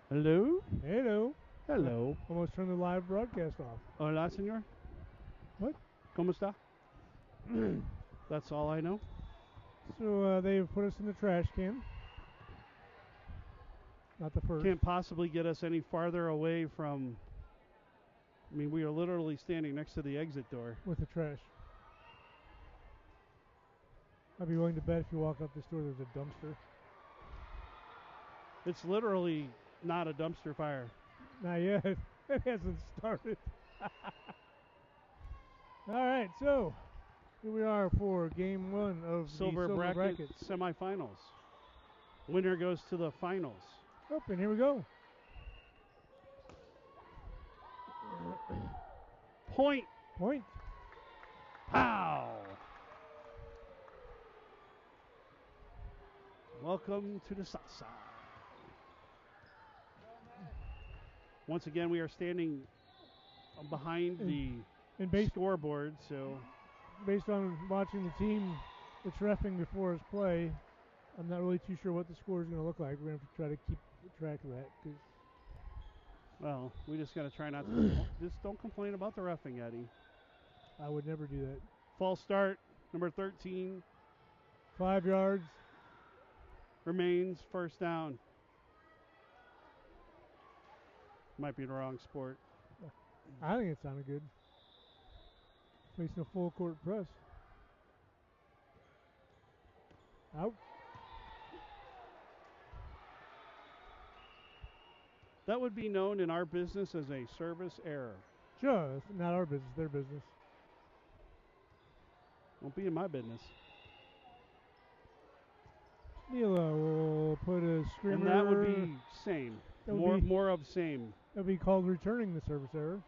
Hello? Hello. Hello. Almost turned the live broadcast off. Hola, senor. What? ¿Cómo está? That's all I know. So they've put us in the trash can. Not the first. Can't possibly get us any farther away from. I mean, we are literally standing next to the exit door. With the trash. I'd be willing to bet if you walk up this door, there's a dumpster. It's literally not a dumpster fire. Not yet. It hasn't started. All right, so here we are for game one of the Silver bracket semifinals. Winner goes to the finals. Oh, and here we go. Point. Point. Pow. Welcome to the south side. Once again, we are standing behind the scoreboard, so based on watching the team that's reffing before us play, I'm not really too sure what the score is going to look like. We're going to have to try to keep track of that. Well, we just got to try not to. Just don't complain about the reffing, Eddie. I would never do that. False start, number 13. 5 yards. Remains first down. Might be the wrong sport. I think it sounded good. Facing a full court press. Out. That would be known in our business as a service error. Just not our business, their business. Won't be in my business. Mila will put a screamer. And that would be same. More of same. That would be called returning the service error.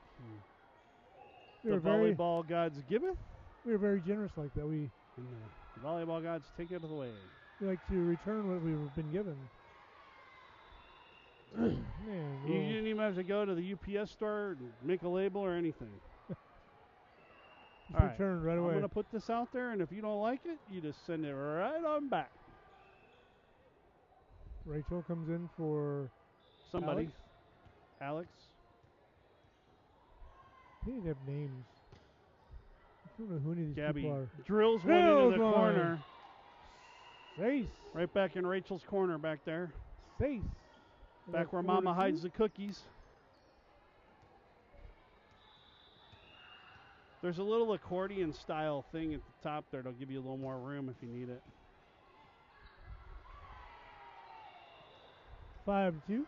The volleyball gods giveth. We were very generous like that. And the volleyball gods take it away. We like to return what we've been given. Man, you didn't even have to go to the UPS store and make a label or anything. Return right away. I'm going to put this out there, and if you don't like it, you just send it right on back. Rachel comes in for somebody. Alex. They didn't have names. I don't know who any of these Gabby people are. Drills one into the corner. Sace. Right back in Rachel's corner back there. Sace. Back where Mama hides the cookies. There's a little accordion style thing at the top there. It'll give you a little more room if you need it. 5-2.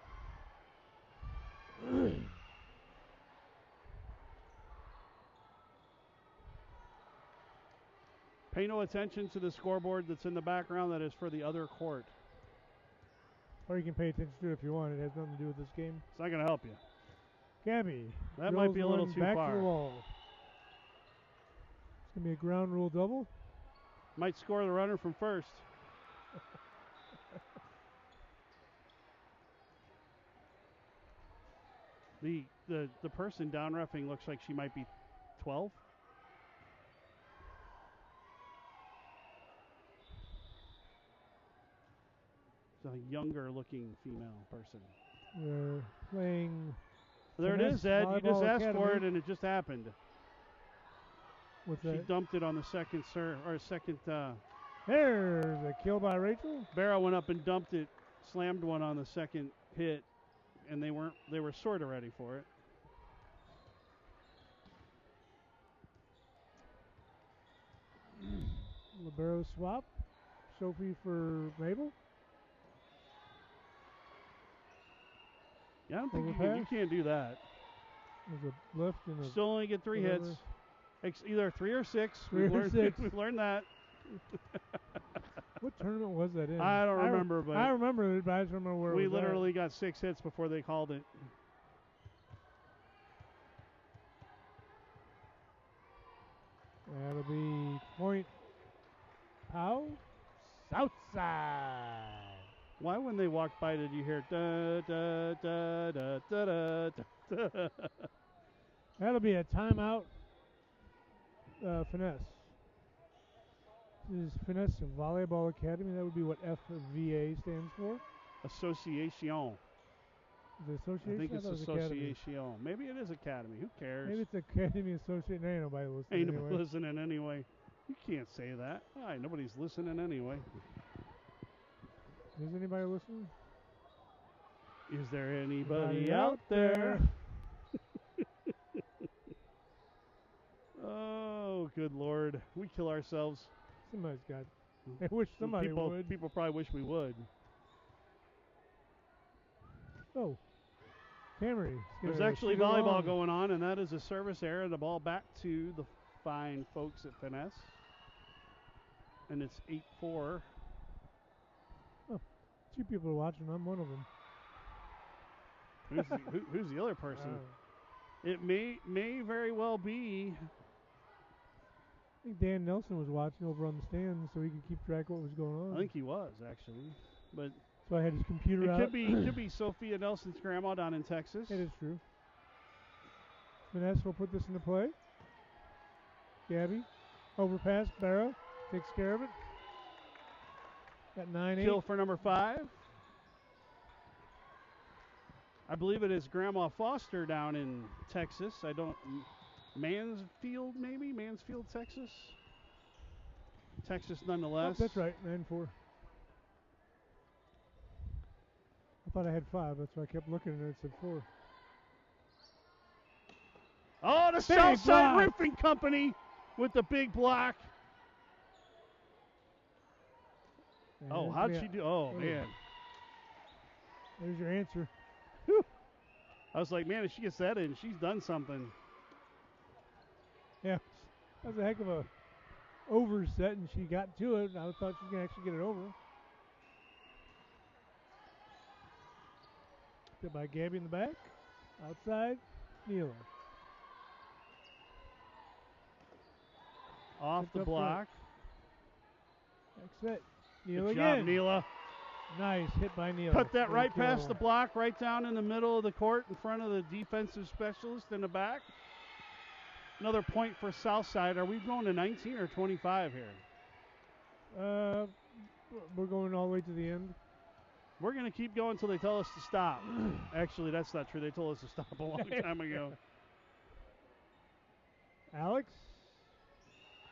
Pay no attention to the scoreboard that's in the background. That is for the other court. Or you can pay attention to it if you want. It has nothing to do with this game. It's not going to help you. Gabby. That might be a little too back far. To the wall. It's going to be a ground rule double. Might score the runner from first. The person down reffing looks like she might be 12. It's a younger looking female person. We're playing. There it is, Ed. You just asked for it and it just happened. She dumped it on the second second. There's a kill by Rachel. Barrow went up and dumped it, slammed one on the second hit, and they were sort of ready for it. Libero swap. Sophie for Mabel. Yeah, I don't think you can't do that. There's a lift and still only get 3 hits. Either 3 or 6. We've learned that. What tournament was that in? I don't remember, but I remember it, but I just remember where we literally got 6 hits before they called it. That'll be point. Pow. Southside. Why, when they walked by, did you hear da da da da da da da? That'll be a timeout. Finesse. This is Finesse Volleyball Academy. That would be what FVA stands for. Association. Is it association? I think it's thought it was academy. Association. Maybe it is Academy. Who cares? Maybe it's Academy Association. Ain't nobody listening Ain't nobody anyway. listening anyway. You can't say that. All right, nobody's listening anyway. Is anybody listening? Is there anybody out there? Oh, good Lord. We kill ourselves. Somebody's got. I wish somebody would. People probably wish we would. Oh. Camry. There's actually volleyball going on, and that is a service error. The ball back to the fine folks at Finesse. And it's 8-4. Oh, 2 people are watching. I'm one of them. Who's the other person? It may very well be. I think Dan Nelson was watching over on the stands so he could keep track of what was going on. I think he was, actually. But so I had his computer out. It could be Sophia Nelson's grandma down in Texas. It is true. Vanessa will put this into play. Gabby. Overpass. Barrow takes care of it. Got 9-8. Kill for number 5. I believe it is Grandma Foster down in Texas. Mansfield, maybe? Mansfield, Texas? Texas nonetheless. Oh, that's right, 9-4. I thought I had 5. That's why I kept looking at it. It said 4. Oh, the Southside Roofing Company with the big block. Oh, how'd she do? Oh, man. There's your answer. Whew. I was like, man, if she gets that in, she's done something. Yeah, that was a heck of a overset, and she got to it. I thought she was going to actually get it over. Hit by Gabby in the back. Outside, Neela. Off the block. Next set. Neela Good again. job, Neela. Nice hit by Neela. Cut that right past the block, right down in the middle of the court in front of the defensive specialist in the back. Another point for Southside. Are we going to 19 or 25 here? We're going all the way to the end. We're going to keep going until they tell us to stop. Actually, that's not true. They told us to stop a long time ago. Alex,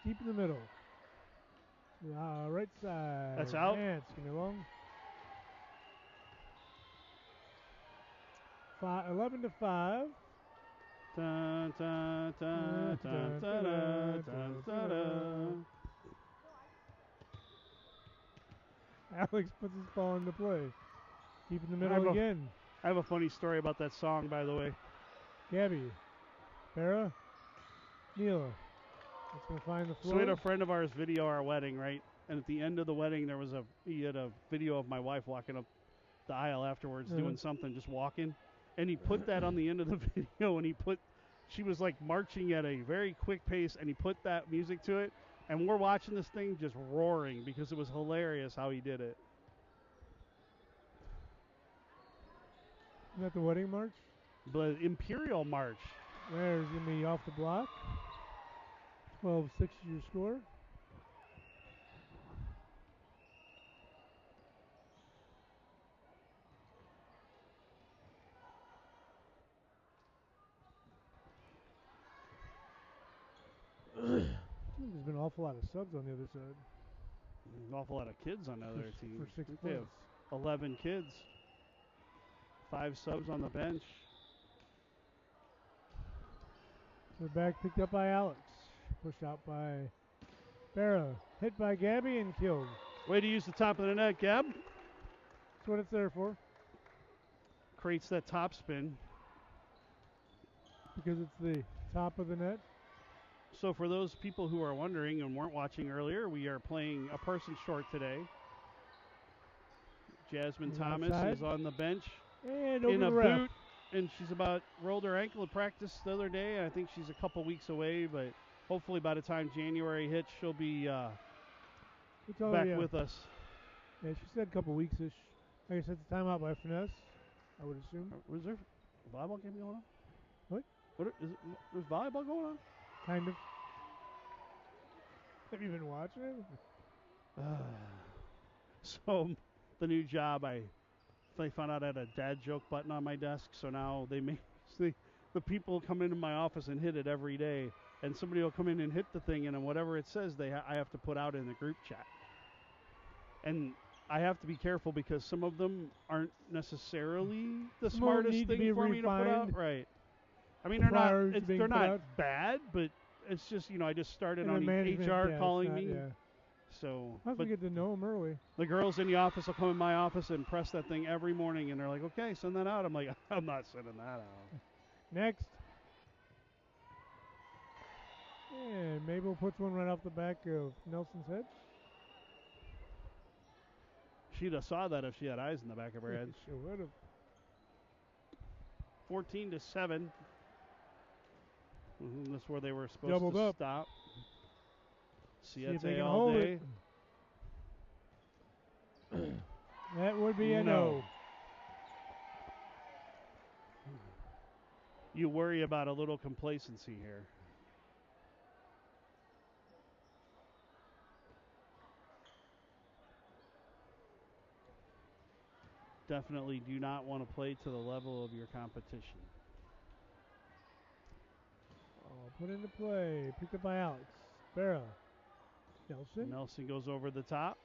deep in the middle. Right side. That's out. Man, it's going to be long. 11-5. Dun, dun, dun, dun, dun, dun, dun, dun. Alex puts his ball into play. Deep in the middle again. I have a funny story about that song, by the way. Gabby. Farah. Neela. That's going to find the floor. So we had a friend of ours video our wedding, right? And at the end of the wedding, he had a video of my wife walking up the aisle afterwards doing something, just walking. And he put that on the end of the video, and she was like marching at a very quick pace, and he put that music to it. And we're watching this thing just roaring because it was hilarious how he did it. Isn't that the wedding march? The Imperial March. There's going to be off the block. 12-6 is your score. There's been an awful lot of subs on the other side. An awful lot of kids on the other team. For 6 They have points. 11 kids. 5 subs on the bench. The back picked up by Alex. Pushed out by Farah. Hit by Gabby and killed. Way to use the top of the net, Gab. That's what it's there for. Creates that top spin. Because it's the top of the net. So for those people who are wondering and weren't watching earlier, we are playing a person short today. Jasmine Thomas is on the bench and in a ref. boot, and she's about rolled her ankle at practice the other day. I think she's a couple weeks away, but hopefully by the time January hits, she'll be back with us. Yeah, she said a couple weeks-ish. I guess that's a timeout by Finesse, I would assume. Was there a volleyball game going on? What? There's volleyball going on? Kind of. Have you been watching it? So the new job, they found out I had a dad joke button on my desk, so now the people come into my office and hit it every day, and somebody will come in and hit the thing, and whatever it says, I have to put out in the group chat. And I have to be careful because some of them aren't necessarily the smartest thing for me to put out. Right. I mean, they're not bad, but it's just, I just started on HR calling me. Yeah. So, I have to get to know them early. The girls in the office will come in my office and press that thing every morning, and they're like, okay, send that out. I'm like, I'm not sending that out. Next. And Mabel puts one right off the back of Nelson's head. She'd have saw that if she had eyes in the back of her head. She would have. 14-7. That's where they were supposed to stop. Siete all day. That would be a no. You worry about a little complacency here. Definitely do not want to play to the level of your competition. Put into play. Picked up by Alex. Barra. Nelson goes over the top.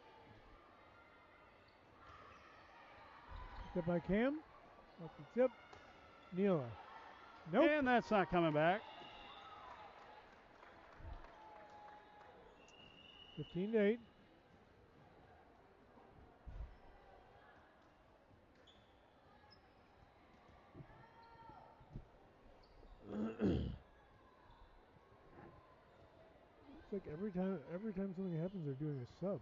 Picked up by Cam. Off the tip. Neela. Nope. And that's not coming back. 15-8. It's like every time something happens, they're doing a sub.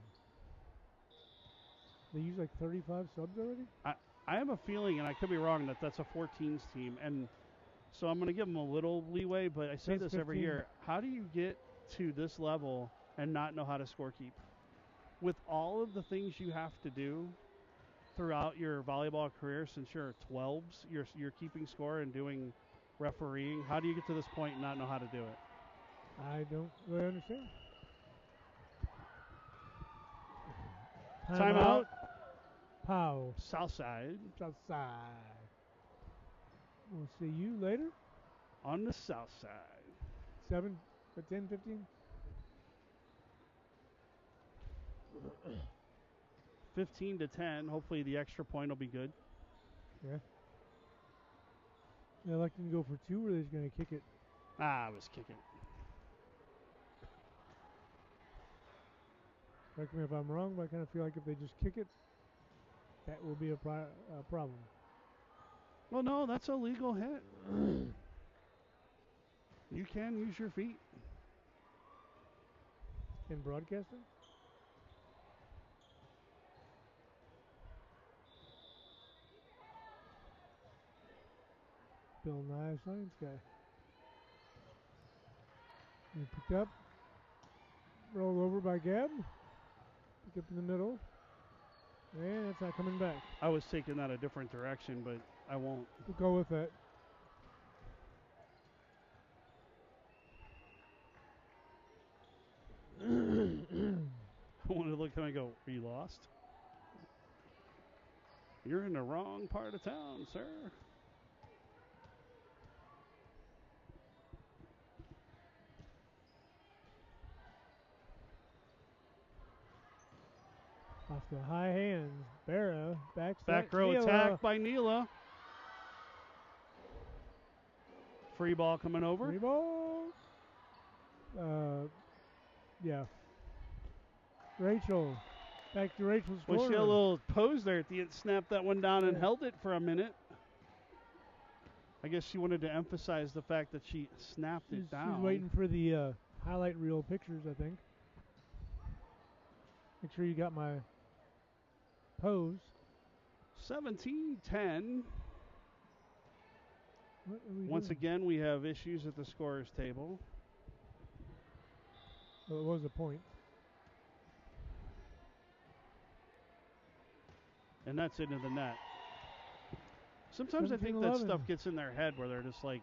They use like 35 subs already? I have a feeling, and I could be wrong, that's a 14s team. And so I'm going to give them a little leeway, but I say this every year. How do you get to this level and not know how to score keep? With all of the things you have to do throughout your volleyball career since you're 12s, you're keeping score and doing refereeing, how do you get to this point and not know how to do it? I don't really understand. Timeout. Pow. Southside. We'll see you later. On the south side. 10, 15? 15-10. Hopefully the extra point will be good. Yeah. They elected to go for 2, or they're just going to kick it? I was kicking. Correct me if I'm wrong, but I kind of feel like if they just kick it, that will be a problem. Well, no, that's a legal hit. You can use your feet. In broadcasting? Bill Nye, science guy. You picked up. Rolled over by Gab. Pick up in the middle. And it's not coming back. I was taking that a different direction, but I won't. We'll go with that. I wanted to look at him and go, are you lost? You're in the wrong part of town, sir. Off the high hands. Barra back row Neela. Attack by Neela. Free ball coming over. Free ball. Yeah. Rachel. Back to Rachel's corner. Well, she had a little pose there at the end. Snapped that one down and held it for a minute. I guess she wanted to emphasize the fact that she snapped it down. She's waiting for the highlight reel pictures, I think. Make sure you got my pose. 17-10. Once again, we have issues at the scorer's table. Well, it was a point. And that's into the net. Sometimes I think that stuff gets in their head where they're just like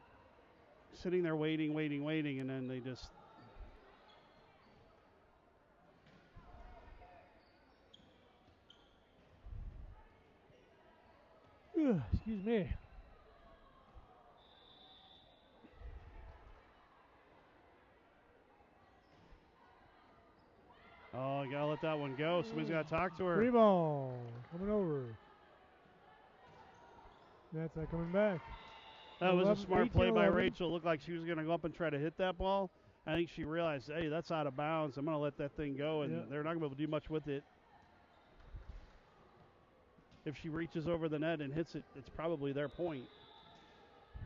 sitting there waiting, and then they just... Excuse me. Oh, you got to let that one go. Somebody's got to talk to her. Free ball. Coming over. That's not coming back. That was a smart play by Rachel. It looked like she was going to go up and try to hit that ball. I think she realized, hey, that's out of bounds. I'm going to let that thing go, and they're not going to be able to do much with it. If she reaches over the net and hits it, it's probably their point.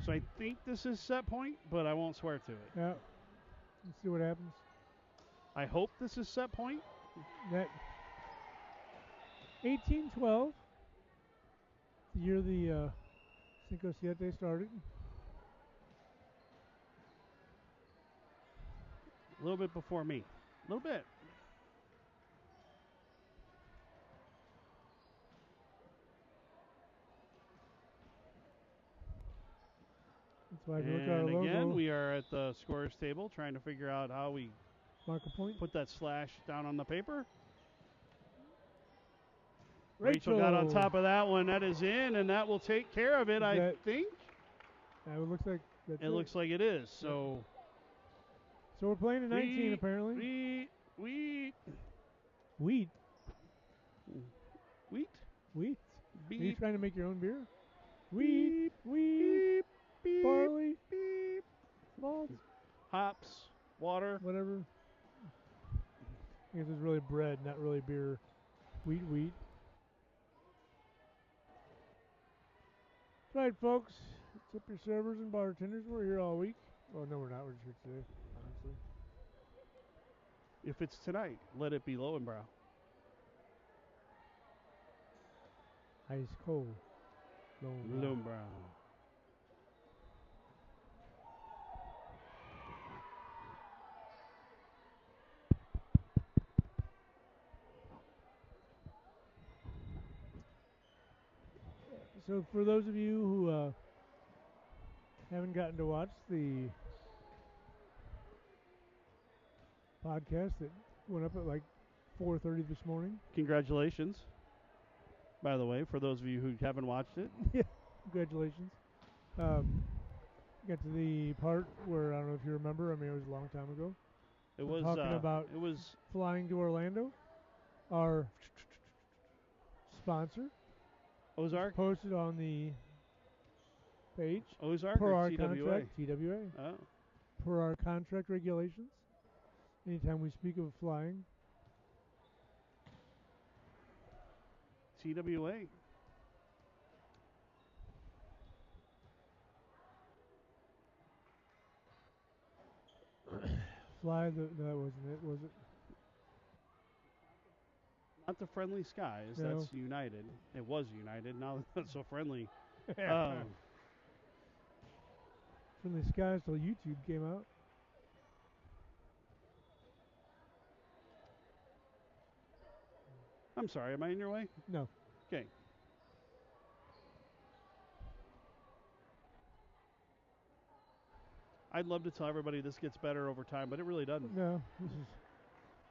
So I think this is set point, but I won't swear to it. Yeah. Let's see what happens. I hope this is set point. That 18-12, the year the Cinco Siete started. A little bit before me. A little bit. That's why if you look at our And logo, again, we are at the scorer's table trying to figure out how we mark a point. Put that slash down on the paper. Rachel got on top of that one. That is in, and that will take care of it, I think. It looks like that's it. It looks like it is. So we're playing at 19, apparently. Wheat. Wheat? Wheat? Wheat? Beep. Are you trying to make your own beer? Wheat. Wheat. Beep. Barley. Beep. Malt. Hops. Water. Whatever. I guess it's really bread, not really beer. Wheat. That's right, folks. Tip your servers and bartenders. We're here all week. Well, no, we're not. We're just here today, honestly. If it's tonight, let it be Lowenbrow. Ice cold. Lowenbrow. So for those of you who haven't gotten to watch the podcast that went up at like 4:30 this morning. Congratulations, by the way, for those of you who haven't watched it. Yeah, congratulations. Got to the part where, I don't know if you remember, I mean, it was a long time ago. It was talking about flying to Orlando. Our sponsor. Ozark? Posted on the page. Ozark per or our TWA? Contract, TWA. Oh. Per our contract regulations. Anytime we speak of flying. TWA. Fly the... No, that wasn't it, was it? Not the Friendly Skies. No. That's United. It was United. Now it's not so friendly. Friendly Skies till YouTube came out. I'm sorry. Am I in your way? No. Okay. I'd love to tell everybody this gets better over time, but it really doesn't. No. This is...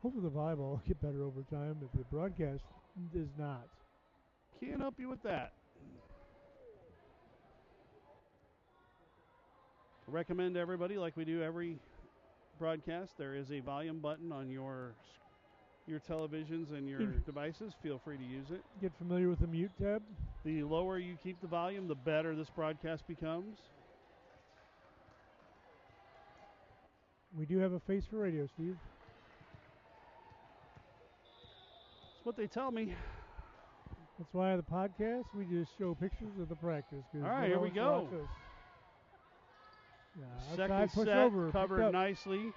Hopefully the volleyball will get better over time, but the broadcast is not. Can't help you with that. I recommend everybody, like we do every broadcast, there is a volume button on your televisions and your devices. Feel free to use it. Get familiar with the mute tab. The lower you keep the volume, the better this broadcast becomes. We do have a face for radio, Steve. That's what they tell me. That's why the podcast, we just show pictures of the practice. All right, here we go. Second push set over, covered nicely.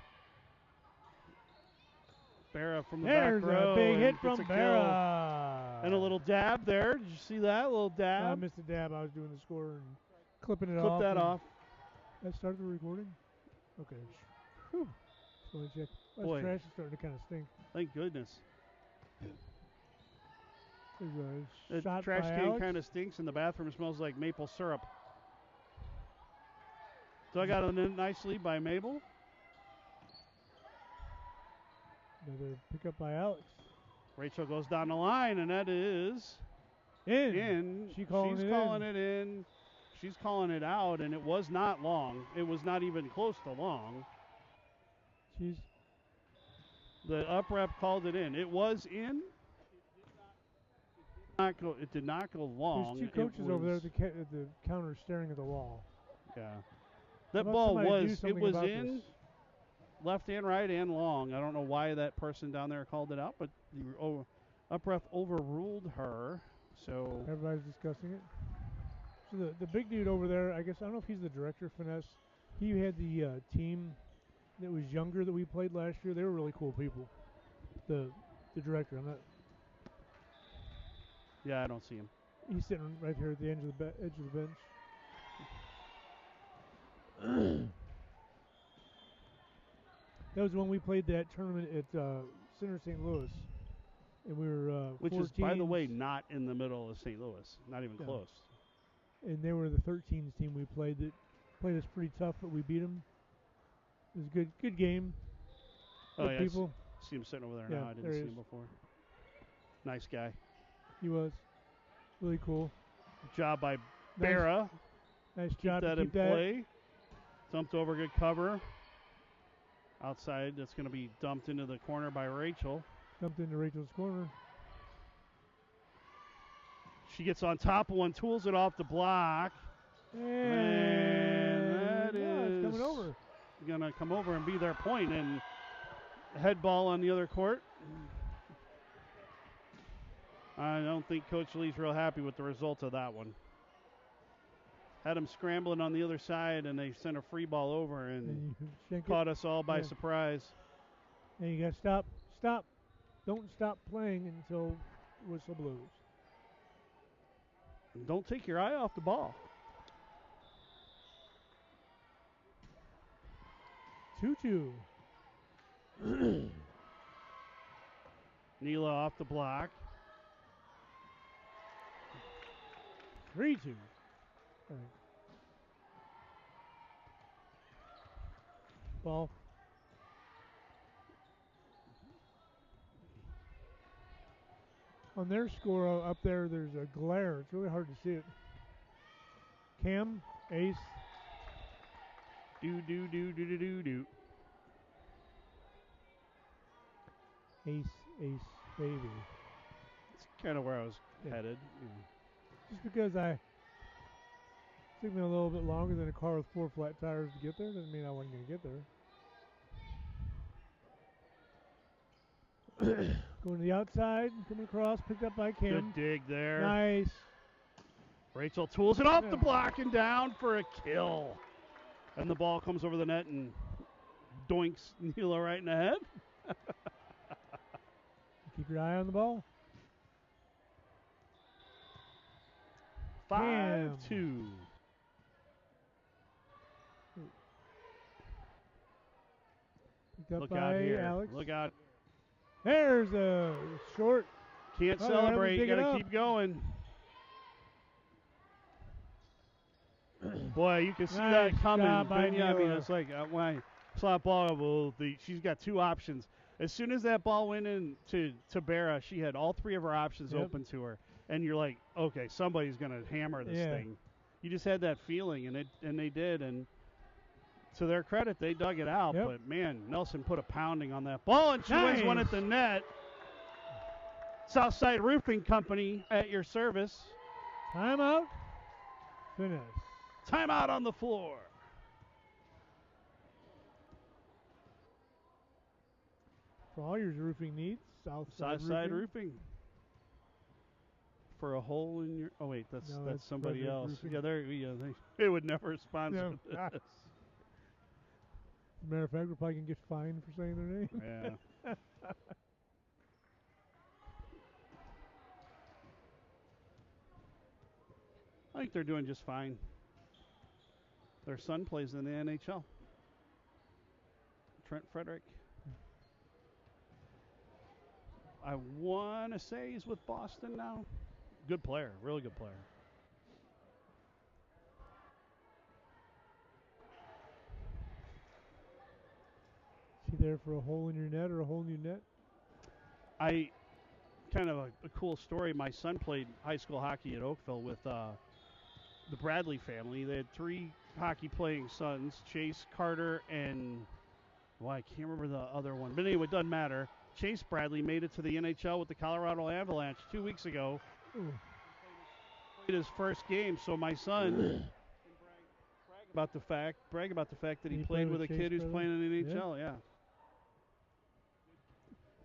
Barra from the There's back row. A big hit from Barra. And a little dab there. Did you see that? A little dab. I missed the dab. I was doing the score and clipping it Clip off. Clip that off. That started the recording? Okay. Whew. Let me check. Boy. Trash is starting to kind of stink. Thank goodness. The trash can kind of stinks, and the bathroom smells like maple syrup. So I got it in nicely by Mabel. Another pickup by Alex. Rachel goes down the line, and that is in. She's calling it in. She's calling it out, and it was not long. It was not even close to long. The up rep called it in. It was in. It did not go long. There's two coaches over there at the counter staring at the wall. Yeah. That ball was in. This? Left and right and long. I don't know why that person down there called it out, but the up ref overruled her. So everybody's discussing it. So the big dude over there, I guess, I don't know if he's the director of finesse. He had the team that was younger that we played last year. They were really cool people. The director, I'm not. Yeah, I don't see him. He's sitting right here at the edge of the bench. That was when we played that tournament at Center St. Louis, and we were which is, by the way, not in the middle of St. Louis, not even close. And they were the 13s team we played that played us pretty tough, but we beat them. It was a good game. Good people. I see him sitting over there now. I didn't see him before. Nice guy. He was really cool. Good job by Barra. Nice job to keep that in play. Dumped over, good cover. Outside, that's going to be dumped into the corner by Rachel. Dumped into Rachel's corner. She gets on top of one, tools it off the block. And that is coming over. Going to come over and be their point. And head ball on the other court. I don't think Coach Lee's real happy with the result of that one. Had them scrambling on the other side, and they sent a free ball over and caught us all by surprise. And you got to stop. Don't stop playing until whistle blows. Don't take your eye off the ball. 2-2. Neela off the block. 3-2. Ball. On their score up there, there's a glare. It's really hard to see it. Cam, ace. Do. Ace, baby. That's kind of where I was headed. Yeah. Just because it took me a little bit longer than a car with 4 flat tires to get there doesn't mean I wasn't going to get there. Going to the outside, coming across, picked up by Cam. Good dig there. Nice. Rachel tools it off the block and down for a kill. And the ball comes over the net and doinks Neela right in the head. Keep your eye on the ball. 5-2. Look out here. Alex. Look out. There's a short. Can't celebrate. You got to keep going. Boy, you can see that coming. It's like when I saw that ball, she's got 2 options. As soon as that ball went in to Barra, she had all 3 of her options open to her. And you're like, okay, somebody's going to hammer this thing. You just had that feeling, and they did. And to their credit, they dug it out. But, man, Nelson put a pounding on that ball, and she wins one at the net. Southside Roofing Company at your service. Timeout. Finish. Timeout on the floor. For all your roofing needs, Southside Roofing. For a hole in your... Oh, wait, that's somebody else. Roofing. Yeah, they would never sponsor this. As a matter of fact, we're probably going to get fined for saying their name. Yeah. I think they're doing just fine. Their son plays in the NHL. Trent Frederick. I want to say he's with Boston now. Good player, really good player. Is he there for a hole in your net or a hole in your net? kind of a cool story. My son played high school hockey at Oakville with the Bradley family. They had 3 hockey-playing sons, Chase, Carter, and, well, I can't remember the other one. But anyway, it doesn't matter. Chase Bradley made it to the NHL with the Colorado Avalanche 2 weeks ago. Ooh. Played his first game, so my son can brag about the fact that he played with a kid who's playing in the NHL. Yeah.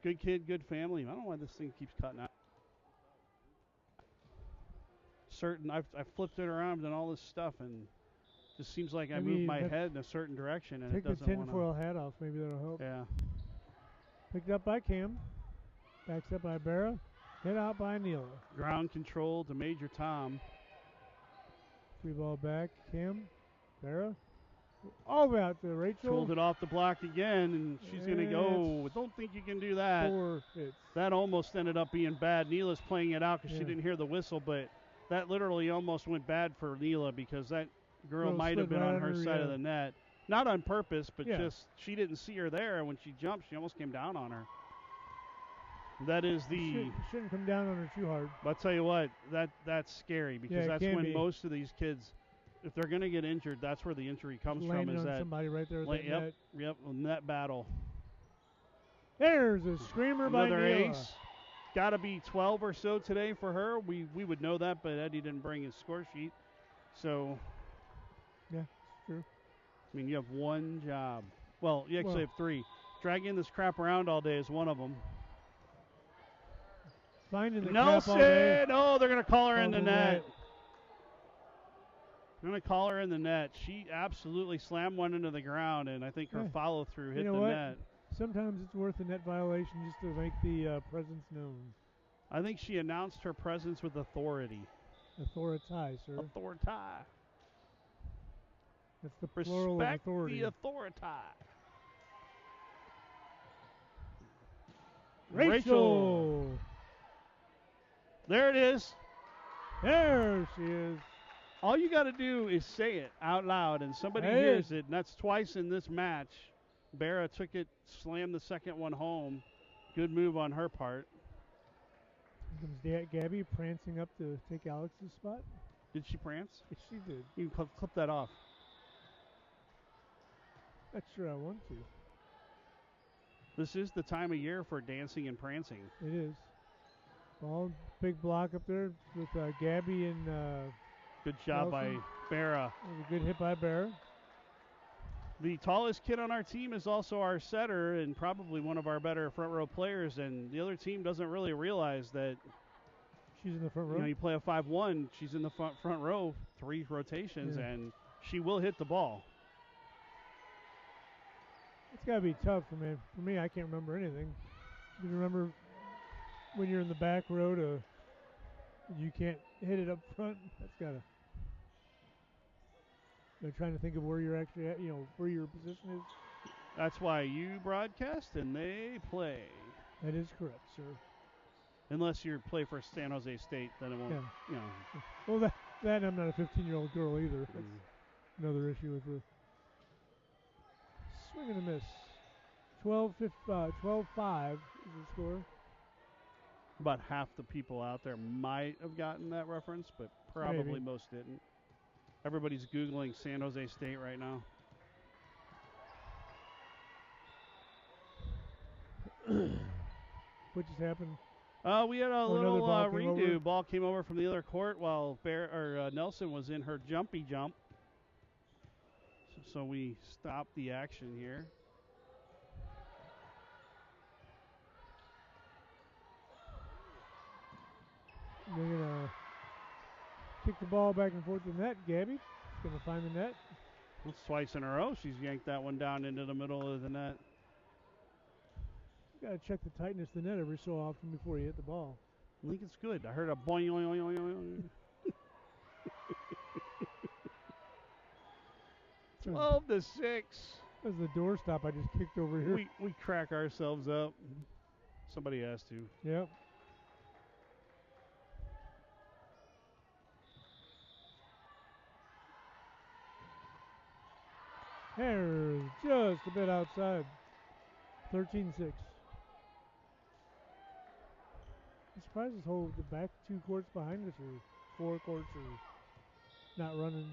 Good kid, good family. I don't know why this thing keeps cutting out. I've flipped it around and all this stuff, and just seems like I moved my head in a certain direction, and it doesn't take the tinfoil hat off. Maybe that'll help. Yeah. Picked up by Cam. Backs up by Barra. Hit out by Neela. Ground control to Major Tom. 3 ball back. Cam. Barra. All the way out to Rachel. Pulled it off the block again, and she's going to go. Don't think you can do that. 4 hits. That almost ended up being bad. Neela's playing it out because she didn't hear the whistle, but that literally almost went bad for Neela because that girl might have been on her side of the net. Not on purpose, but just she didn't see her there, and when she jumped, she almost came down on her. That is the... Shouldn't come down on her too hard. But I'll tell you what, that's scary because that's when most of these kids, if they're going to get injured, that's where the injury comes from. Is that somebody right there with that net. Yep, net battle. There's a screamer by Neela. Another ace. Got to be 12 or so today for her. We would know that, but Eddie didn't bring his score sheet. So... Yeah, it's true. I mean, you have one job. Well, you actually have 3. Dragging this crap around all day is one of them. Finding the Nelson! Crap all day. Oh, they're going to call her in the net. They're going to call her in the net. She absolutely slammed one into the ground, and I think her follow-through hit the net. Sometimes it's worth a net violation just to make the presence known. I think she announced her presence with authority. Authority, sir. Authority. That's the plural of authority. The authority. Rachel. There it is. There she is. All you got to do is say it out loud, and somebody hears it, and that's twice in this match. Barra took it, slammed the second one home. Good move on her part. Here comes Gabby prancing up to take Alex's spot. Did she prance? Yes, she did. You can clip that off. Not sure I want to. This is the time of year for dancing and prancing. It is. Ball, big block up there with Gabby and good job by Barra. That was a good hit by Barra. The tallest kid on our team is also our setter and probably one of our better front row players, and the other team doesn't really realize that she's in the front row. You know, you play a 5-1, she's in the front row, 3 rotations, and she will hit the ball. It's got to be tough for me. For me, I can't remember anything. You remember when you're in the back row you can't hit it up front? That's got to... They're trying to think of where you're actually at, where your position is. That's why you broadcast and they play. That is correct, sir. Unless you play for San Jose State, then it won't, Well, that I'm not a 15-year-old girl either. That's another issue with her. Swing and a miss. 12-5 is the score. About half the people out there might have gotten that reference, but probably most didn't. Everybody's Googling San Jose State right now. What just happened? We had a little redo. Ball came over from the other court while Nelson was in her jumpy jump. So we stopped the action here. They're going to kick the ball back and forth to the net. Gabby is going to find the net. That's twice in a row. She's yanked that one down into the middle of the net. You got to check the tightness of the net every so often before you hit the ball. I think it's good. I heard a boing, boing, boing, boing. 12-6. That's the doorstop I just kicked over here. We crack ourselves up. Somebody has to. Yep. There's just a bit outside. 13-6. surprised this whole the back 2 courts behind us or 4 courts are not running.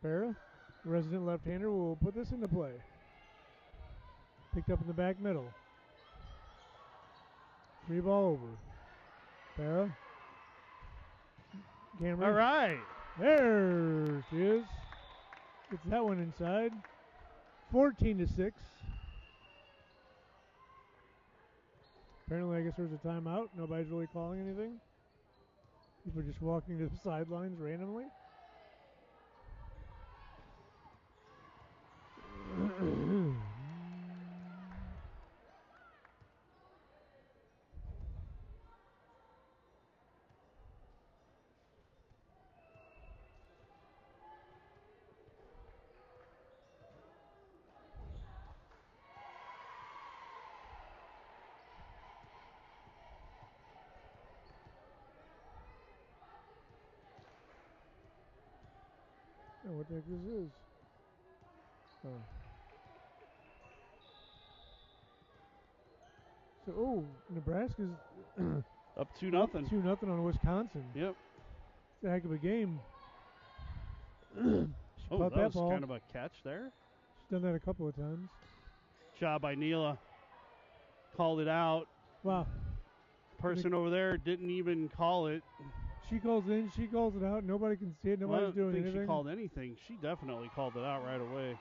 Barra, resident left-hander, will put this into play. Picked up in the back middle. 3 ball over. Barra. Camry. All right. There she is. Gets that one inside. 14-6. Apparently, I guess there's a timeout. Nobody's really calling anything. People are just walking to the sidelines randomly. What the heck this is? Oh. So, Nebraska's Up 2-0. 2-0 on Wisconsin. Yep. It's a heck of a game. Oh, caught that was ball. kind of a catch there. She's done that a couple of times. Job by Neela. Called it out. Wow. Person over there didn't even call it. She calls in, she calls it out. Nobody can see it. Nobody's doing anything. I don't think she called anything. She definitely called it out right away.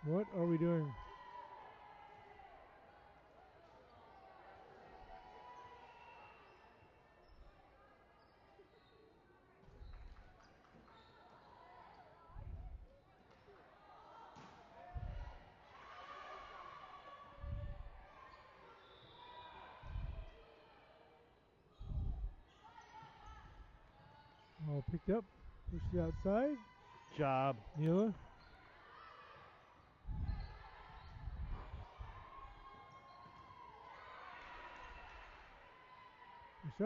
What are we doing? All picked up. Pushed it outside. Job. Neela.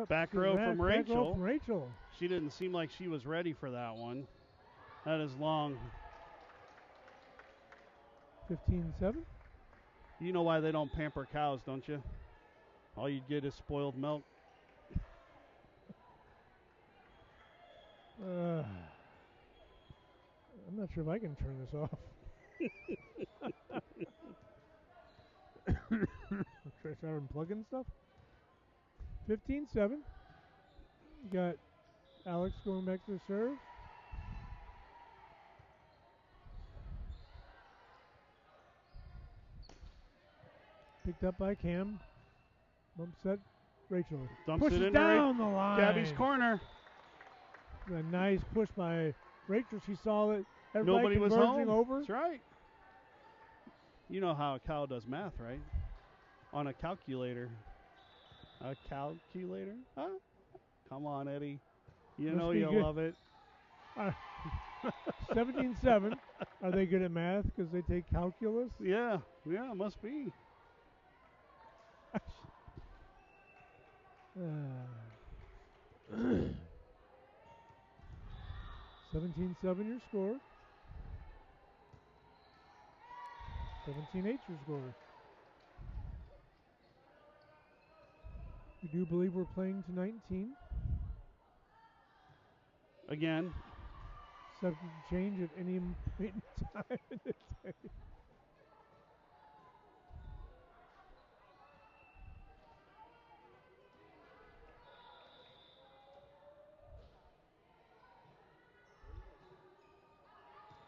Back row from Rachel. Back row from Rachel. She didn't seem like she was ready for that one. That is long. 15-7. You know why they don't pamper cows, don't you? All you get is spoiled milk. I'm not sure if I can turn this off. Try to start unplugging stuff. 15-7. Got Alex going back to the serve. Picked up by Cam. Bump set. Rachel Dumps it in down the line. Gabby's corner. A nice push by Rachel. She saw it. Nobody was home. Over. That's right. You know how a cow does math, right? On a calculator. A calculator? Huh? Come on, Eddie. You know you'll love it. 17-7. Are they good at math because they take calculus? Yeah, must be. 17-7 your score. 17-8 your score. We do believe we're playing to 19. Again. Subject to change at any point in time in the day.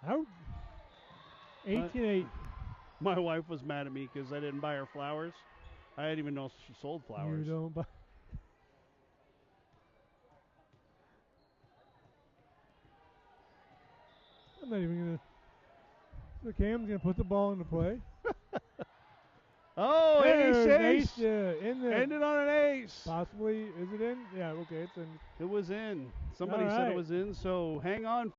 Out. 18-8. My wife was mad at me because I didn't buy her flowers. I didn't even know she sold flowers. You don't buy. I'm not even going to. So Cam's going to put the ball into play. Oh, ace. Ended on an ace. Possibly. Is it in? Yeah, okay, it's in. It was in. Somebody said it was in, so hang on.